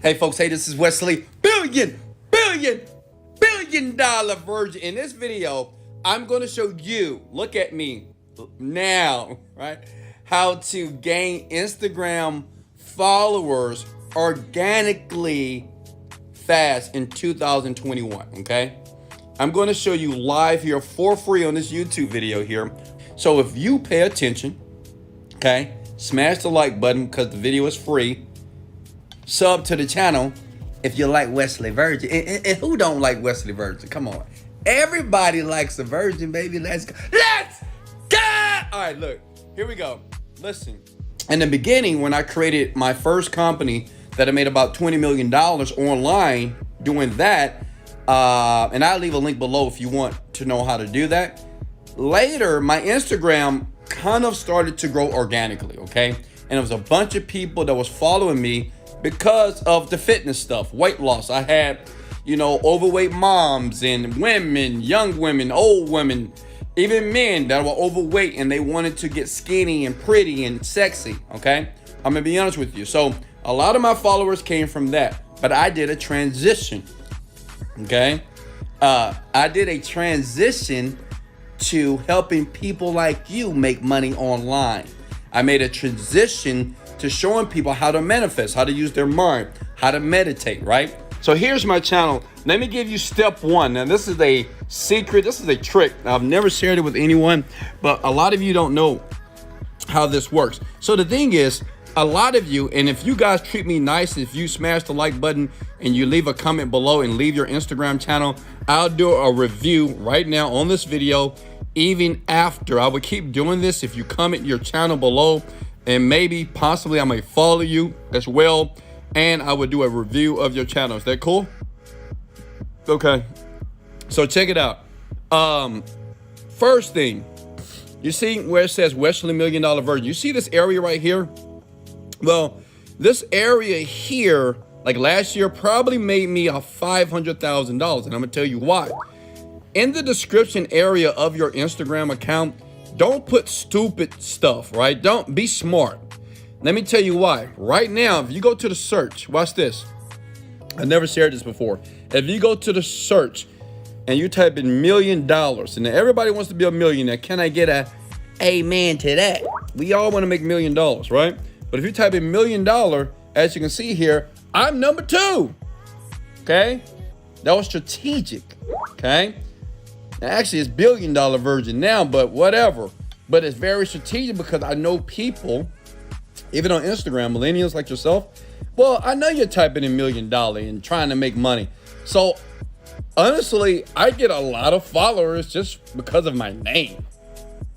Hey folks, hey, this is Wesley, billion dollar virgin. In this video, I'm going to show you, look at me now, right? How to gain Instagram followers organically fast in 2021, okay? I'm going to show you live here for free on this YouTube video here. So if you pay attention, okay, smash the like button because the video is free. Sub to the channel if you like Wesley Virgin. And who don't like Wesley Virgin? Come on. Everybody likes a virgin, baby. Let's go. Let's go! All right, look. Here we go. Listen. In the beginning, when I created my first company that I made about $20 million online doing that, and I'll leave a link below if you want to know how to do that. Later, my Instagram kind of started to grow organically, okay? And there was a bunch of people that was following me because of the fitness stuff, weight loss. I had, overweight moms and women, young women, old women, even men that were overweight and they wanted to get skinny and pretty and sexy, okay? I'm gonna be honest with you. So a lot of my followers came from that, but I did a transition, okay? I did a transition to helping people like you make money online. I made a transition to showing people how to manifest, how to use their mind, how to meditate, right? So here's my channel. Let me give you step one. Now this is a secret, this is a trick. I've never shared it with anyone, but a lot of you don't know how this works. So the thing is, a lot of you, and if you guys treat me nice, if you smash the like button and you leave a comment below and leave your Instagram channel, I'll do a review right now on this video. Even after, I would keep doing this if you comment your channel below, and maybe possibly I may follow you as well, and I would do a review of your channel. Is that cool? Okay, so check it out. First thing, you see where it says Wesley $1 Million Virgin, you see this area right here? Well, this area here, like last year, probably made me a $500,000, and I'm gonna tell you why. In the description area of your Instagram account, don't put stupid stuff, right? Don't be smart. Let me tell you why. Right now, if you go to the search, watch this. I never shared this before. If you go to the search and you type in $1 million, and everybody wants to be a millionaire, can I get a amen to that? We all want to make $1 million, right? But if you type in $1 million, as you can see here, I'm number 2. Okay? That was strategic. Okay? Now, actually, it's $1 billion virgin now, but whatever. But it's very strategic because I know people, even on Instagram, millennials like yourself, well, I know you're typing in $1 million and trying to make money. So, honestly, I get a lot of followers just because of my name.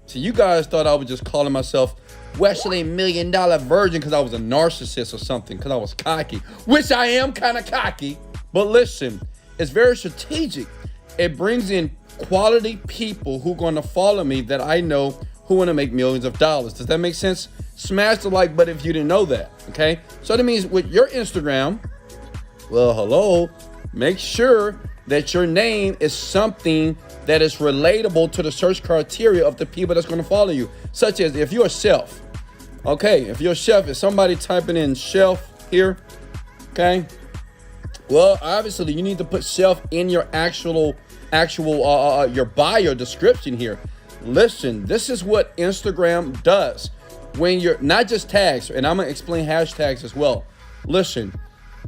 So you guys thought I was just calling myself Wesley $1 Million Virgin because I was a narcissist or something, because I was cocky, which I am kind of cocky. But listen, it's very strategic. It brings in quality people who are going to follow me that I know who want to make millions of dollars. Does that make sense? Smash the like button if you didn't know that, okay? So that means with your Instagram, well, hello, make sure that your name is something that is relatable to the search criteria of the people that's going to follow you, such as if you're a chef, okay? If you're a chef, is somebody typing in chef here, okay? Well, obviously, you need to put chef in your actual your bio description here. Listen, this is what Instagram does when you're not just tags, and I'm gonna explain hashtags as well. Listen,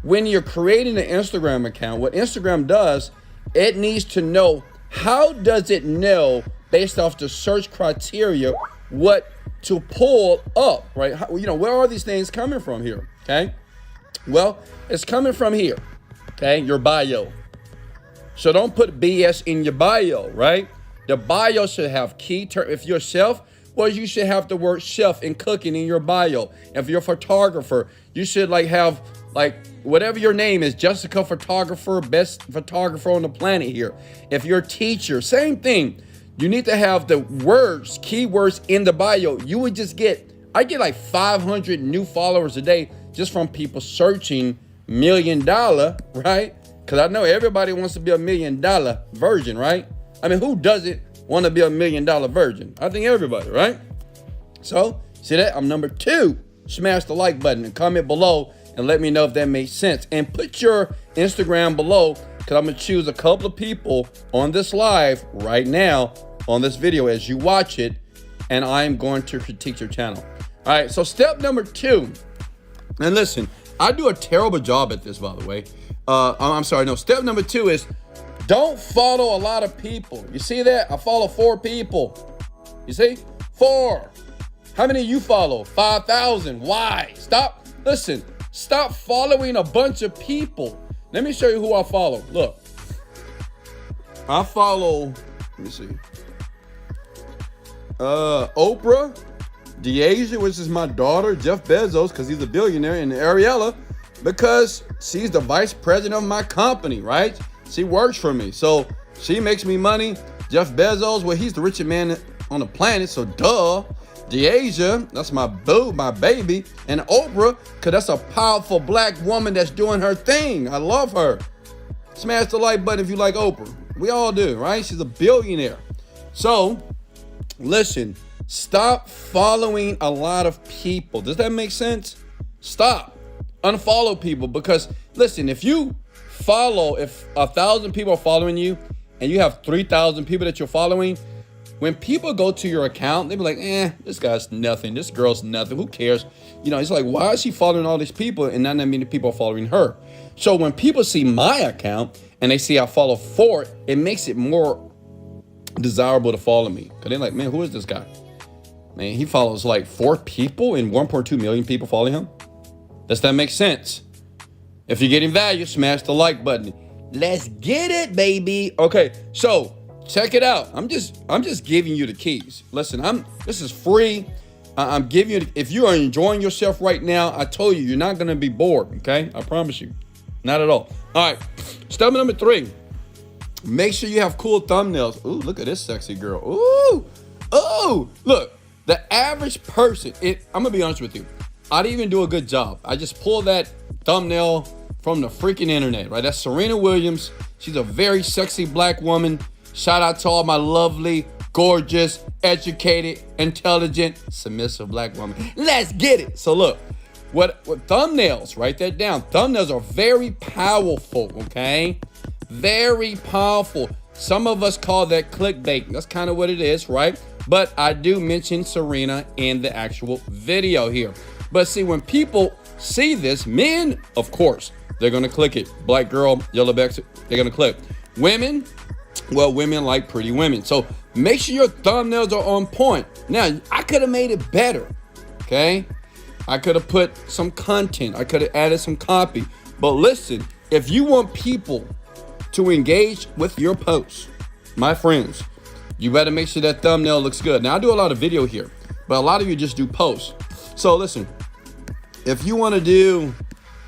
when you're creating an Instagram account, what Instagram does, it needs to know, how does it know based off the search criteria what to pull up, right? Where are these things coming from here? Okay, well, it's coming from here, okay, your bio. So don't put BS in your bio, right? The bio should have key term. If you're a chef, well, you should have the word chef and cooking in your bio. If you're a photographer, you should have whatever your name is, Jessica Photographer, best photographer on the planet here. If you're a teacher, same thing. You need to have the words, keywords in the bio. I get like 500 new followers a day just from people searching $1 million, right? Because I know everybody wants to be $1 million virgin, right? I mean, who doesn't want to be $1 million virgin? I think everybody, right? So, see that? I'm number 2. Smash the like button and comment below and let me know if that makes sense. And put your Instagram below, because I'm going to choose a couple of people on this live right now on this video as you watch it, and I'm going to critique your channel. All right, so step number 2, and listen, I do a terrible job at this, by the way. I'm sorry, no, step number 2 is don't follow a lot of people. You see that? I follow 4 people. You see? 4. How many you follow? 5,000. Why? Stop following a bunch of people. Let me show you who I follow. Look. I follow, let me see. Oprah, Deasia, which is my daughter, Jeff Bezos, because he's a billionaire, and Ariella, because she's the vice president of my company, right? She works for me, so she makes me money. Jeff Bezos, well, he's the richest man on the planet, so duh. Deasia, that's my boo, my baby. And Oprah, because that's a powerful black woman that's doing her thing. I love her. Smash the like button if you like Oprah. We all do, right? She's a billionaire. So, listen, stop following a lot of people. Does that make sense? Stop. Unfollow people, because, listen, if 1,000 people are following you and you have 3,000 people that you're following, when people go to your account, they be like, this guy's nothing. This girl's nothing. Who cares? You know, it's like, why is she following all these people and not that many people are following her? So when people see my account and they see I follow 4, it makes it more desirable to follow me. Because they're like, man, who is this guy? Man, he follows like 4 people and 1.2 million people follow him. Does that make sense? If you're getting value, smash the like button. Let's get it, baby. Okay, so check it out. I'm just giving you the keys. Listen, this is free. I'm giving you, if you are enjoying yourself right now, I told you, you're not going to be bored, okay? I promise you. Not at all. All right, step number 3. Make sure you have cool thumbnails. Ooh, look at this sexy girl. Ooh, look, the average person, I'm going to be honest with you. I didn't even do a good job. I just pulled that thumbnail from the freaking internet, right? That's Serena Williams. She's a very sexy black woman. Shout out to all my lovely, gorgeous, educated, intelligent, submissive black woman. Let's get it. So look, what thumbnails, write that down. Thumbnails are very powerful, okay? Very powerful. Some of us call that clickbait. That's kind of what it is, right? But I do mention Serena in the actual video here. But see, when people see this, men, of course, they're going to click it. Black girl, yellow back, they're going to click. Women, well, women like pretty women. So make sure your thumbnails are on point. Now, I could have made it better, okay? I could have put some content. I could have added some copy. But listen, if you want people to engage with your posts, my friends, you better make sure that thumbnail looks good. Now, I do a lot of video here, but a lot of you just do posts. So listen, if you want to do,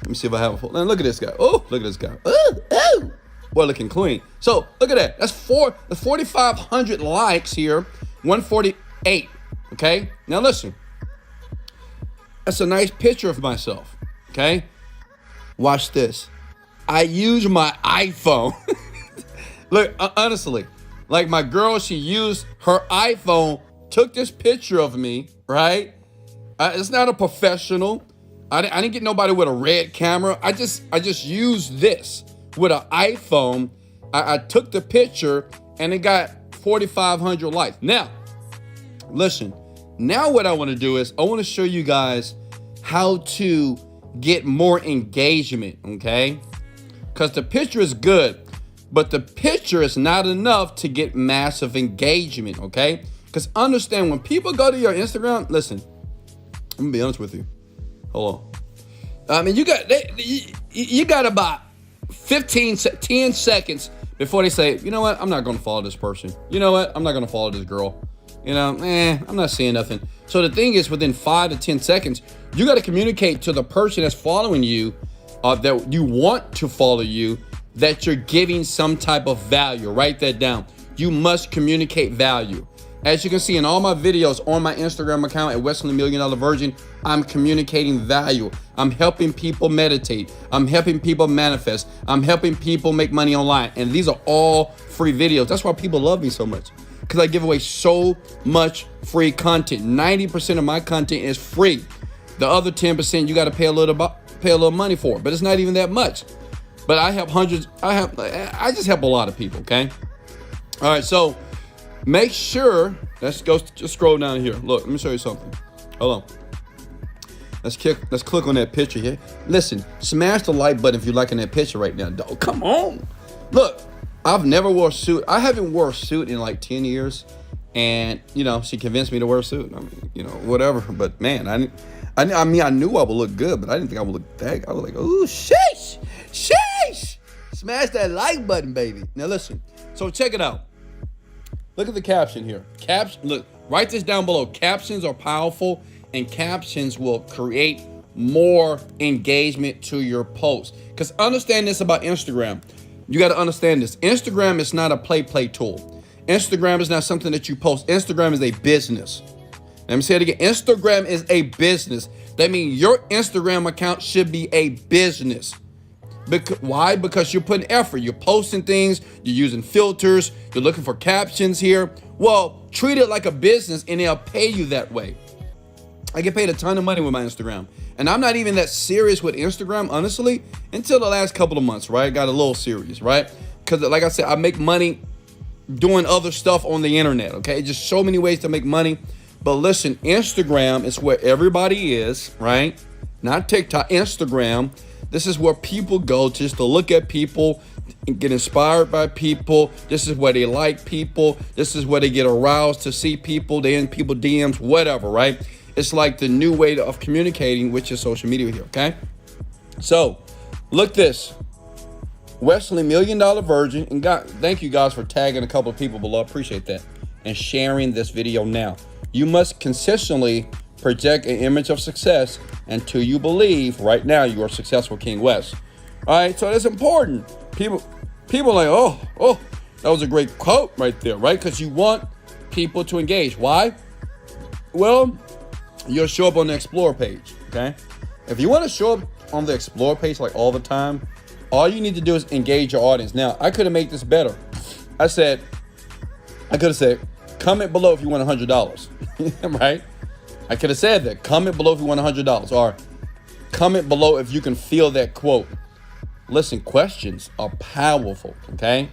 let me see if I have a full. Look at this guy. Oh, look at this guy. Oh. Boy, looking clean. So look at that. That's 4,500 likes here, 148. Okay. Now listen. That's a nice picture of myself. Okay. Watch this. I use my iPhone. Look, honestly, like my girl, she used her iPhone, took this picture of me, right? It's not a professional. I didn't get nobody with a red camera. I just used this with an iPhone. I took the picture and it got 4,500 likes. Now, listen, now what I want to do is I want to show you guys how to get more engagement, okay? Because the picture is good, but the picture is not enough to get massive engagement, okay? Because understand, when people go to your Instagram, listen, I'm gonna be honest with you. Hold on. I mean, you got about 10 seconds before they say, you know what, I'm not gonna follow this person. You know what, I'm not gonna follow this girl. You know, I'm not seeing nothing. So the thing is, within 5 to 10 seconds, you got to communicate to the person that's following you, that you want to follow you, that you're giving some type of value. Write that down. You must communicate value. As you can see in all my videos on my Instagram account at Wesley Million Dollar Virgin, I'm communicating value. I'm helping people meditate. I'm helping people manifest. I'm helping people make money online. And these are all free videos. That's why people love me so much, because I give away so much free content. 90% of my content is free. The other 10%, you got to pay pay a little money for it, but it's not even that much. But I help hundreds. I just help a lot of people. Okay. All right. So make sure. Let's go. Just scroll down here. Look. Let me show you something. Hold on. Let's click on that picture here. Listen. Smash the like button if you're liking that picture right now. Dog, come on. Look. I've never wore a suit. I haven't worn a suit in like 10 years. And, you know, she convinced me to wear a suit. I mean, you know, whatever. But, man, I mean, I knew I would look good, but I didn't think I would look that good. I was like, ooh, sheesh. Sheesh. Smash that like button, baby. Now, listen. So, check it out. Look at the caption here. Look, write this down below. Captions are powerful, and captions will create more engagement to your post. Because understand this about Instagram. You got to understand this. Instagram is not a play tool. Instagram is not something that you post. Instagram is a business. Let me say it again. Instagram is a business. That means your Instagram account should be a business. Why? Because you're putting effort. You're posting things. You're using filters. You're looking for captions here. Well, treat it like a business and they'll pay you that way. I get paid a ton of money with my Instagram. And I'm not even that serious with Instagram, honestly, until the last couple of months, right? Got a little serious, right? Because like I said, I make money doing other stuff on the internet, okay? Just so many ways to make money. But listen, Instagram is where everybody is, right? Not TikTok, Instagram. This is where people go just to look at people and get inspired by people. This is where they like people. This is where they get aroused to see people. They in people DMs, whatever, right? It's like the new way of communicating, which is social media here, okay? So, look this. Wesley, $1 Million Virgin. And God, thank you guys for tagging a couple of people below. I appreciate that. And sharing this video now. You must consistently project an image of success until you believe right now you are successful, King West. All right, so that's important. People are like, oh, that was a great quote right there, right? Because you want people to engage. Why? Well, you'll show up on the Explore page, okay? If you want to show up on the Explore page like all the time, all you need to do is engage your audience. Now, I could have made this better. I could have said, comment below if you want $100, right? I could have said that. Comment below if you want $100, or comment below if you can feel that quote. Listen, questions are powerful, okay?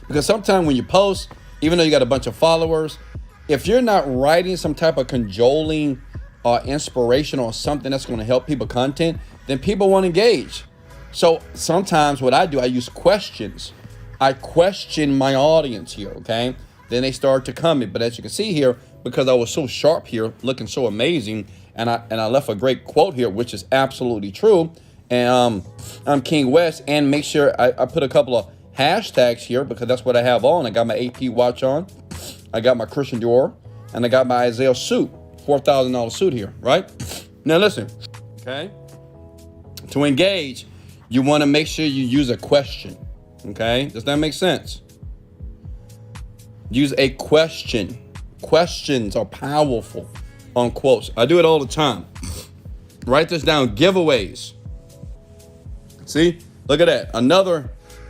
Because sometimes when you post, even though you got a bunch of followers, if you're not writing some type of cajoling or inspirational or something that's going to help people content, then people won't engage. So sometimes what I do, I use questions. I question my audience here, okay? Then they start to comment. But as you can see here, because I was so sharp here, looking so amazing, and I left a great quote here, which is absolutely true. And I'm King West, and make sure I put a couple of hashtags here because that's what I have on. I got my AP watch on. I got my Christian Dior, and I got my Isaiah suit, $4,000 suit here, right? Now listen, okay? To engage, you want to make sure you use a question, okay? Does that make sense? Use a question. Questions are powerful on quotes. I do it all the time. Write this down, giveaways. See, look at that.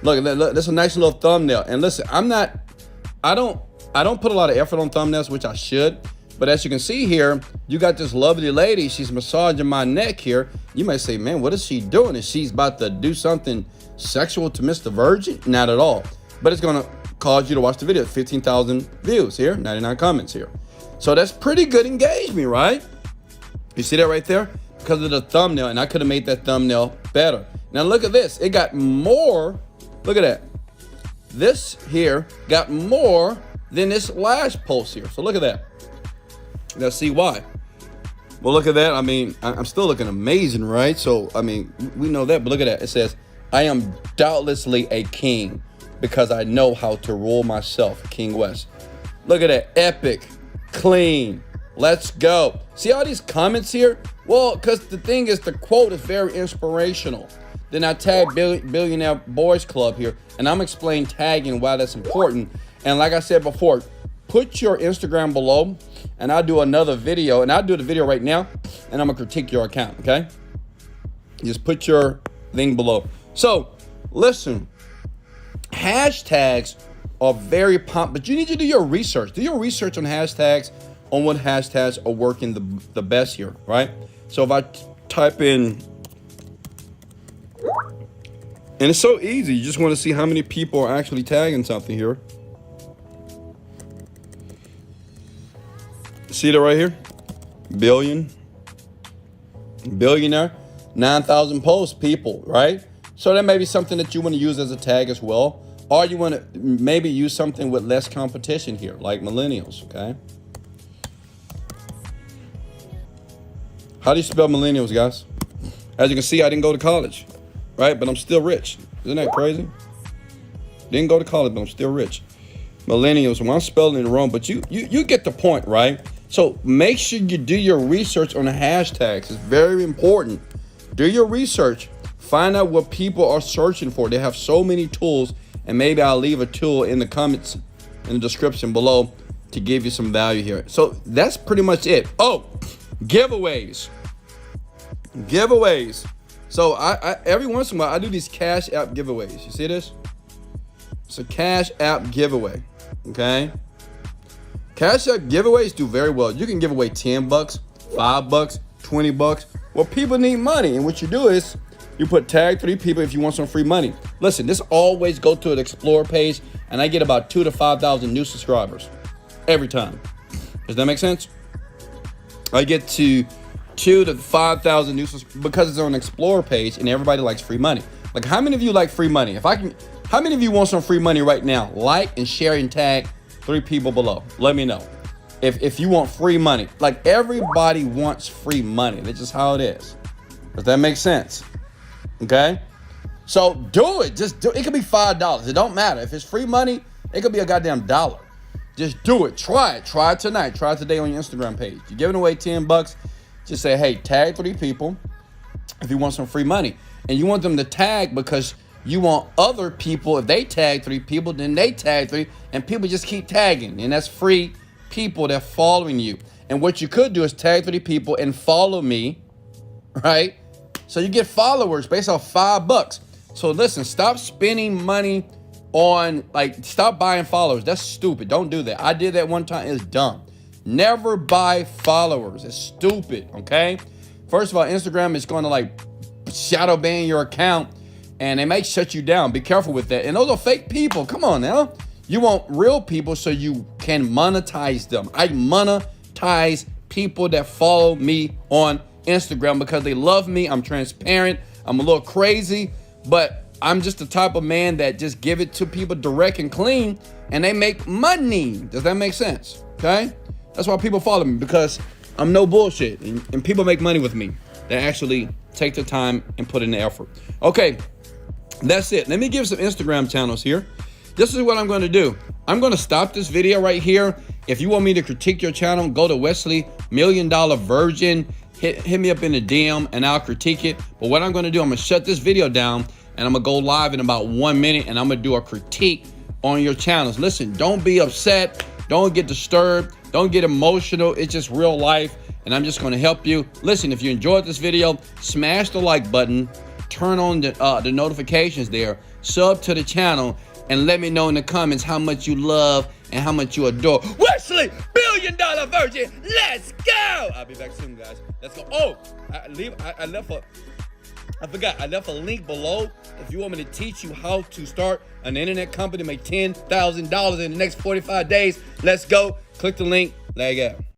Look, that's a nice little thumbnail. And listen, I don't put a lot of effort on thumbnails, which I should. But as you can see here, you got this lovely lady. She's massaging my neck here. You might say, man, what is she doing? Is she about to do something sexual to Mr. Virgin? Not at all. But it's going to cause you to watch the video. 15,000 views here, 99 comments here. So that's pretty good engagement, right? You see that right there? Because of the thumbnail. And I could have made that thumbnail better. Now look at this. It got more. Look at that. This here got more than this last post here. So look at that. Now see why. Well, look at that. I mean, I'm still looking amazing, right? So, I mean, we know that, but look at that. It says, I am doubtlessly a king because I know how to rule myself, King West. Look at that. Epic, clean. Let's go. See all these comments here? Well, because the thing is, the quote is very inspirational. Then I tag Billionaire Boys Club here, and I'm explaining tagging why that's important. And like I said before, put your Instagram below, and I'll do another video, and I'll do the video right now, and I'm gonna critique your account, okay? Just put your thing below. So, listen, hashtags are very but you need to do your research. Do your research on hashtags, on what hashtags are working the best here, right? So if I type in And it's so easy. You just want to see how many people are actually tagging something here. See that right here? Billionaire, 9,000 posts, people, right? So that may be something that you want to use as a tag as well. Or you want to maybe use something with less competition here, like millennials, okay? How do you spell millennials, guys? As you can see, I didn't go to college, right? But I'm still rich. Isn't that crazy? Didn't go to college, but I'm still rich. Millennials, well, I'm spelling it wrong, but you get the point, right? So make sure you do your research on the hashtags. It's very important. Do your research. Find out what people are searching for. They have so many tools, and maybe I'll leave a tool in the comments, in the description below to give you some value here. So that's pretty much it. Oh, giveaways. So I every once in a while, I do these Cash App giveaways. You see this? It's a Cash App giveaway, okay? Cash App giveaways do very well. You can give away 10 bucks, 5 bucks, 20 bucks. Well, people need money, and what you do is you put tag 3 people if you want some free money. Listen, this always go to an Explore page, and I get about 2,000 to 5,000 new subscribers every time. Does that make sense? I get to 2,000 to 5,000 new subscribers because it's on an Explore page, and everybody likes free money. Like, how many of you like free money? How many of you want some free money right now? Like and share and tag 3 people below. Let me know if you want free money. Like, everybody wants free money. That's just how it is. Does that make sense? Okay? So do it. Just do it. It could be $5. It don't matter. If it's free money, it could be a goddamn dollar. Just do it. Try it. Try it tonight. Try it today on your Instagram page. You're giving away 10 bucks. Just say, hey, tag 3 people if you want some free money. And you want them to tag because you want other people, if they tag 3 people, then they tag 3, and people just keep tagging. And that's free people that are following you. And what you could do is tag 3 people and follow me, right? So you get followers based off $5. So listen, stop spending money on, like, stop buying followers. That's stupid. Don't do that. I did that one time. It's dumb. Never buy followers. It's stupid, okay? First of all, Instagram is going to, like, shadow ban your account, and they may shut you down. Be careful with that. And those are fake people. Come on now. You want real people so you can monetize them. I monetize people that follow me on Instagram because they love me. I'm transparent. I'm a little crazy, but I'm just the type of man that just give it to people direct and clean, and they make money. Does that make sense? Okay? That's why people follow me, because I'm no bullshit, and people make money with me. They actually take the time and put in the effort. Okay, that's it. Let me give some Instagram channels here. This is what I'm going to do. I'm going to stop this video right here. If you want me to critique your channel, go to Wesley $1 Million Virgin. Hit me up in the DM and I'll critique it. But what I'm going to do, I'm going to shut this video down and I'm going to go live in about 1 minute and I'm going to do a critique on your channels. Listen, don't be upset. Don't get disturbed. Don't get emotional. It's just real life, and I'm just going to help you. Listen, if you enjoyed this video, smash the like button, turn on the notifications there, sub to the channel, and let me know in the comments how much you love and how much you adore Wesley $1 Million Virgin. Let's go. I'll be back soon, guys. Let's go. Oh, I forgot. I left a link below if you want me to teach you how to start an internet company, make $10,000 in the next 45 days. Let's go. Click the link. Let go.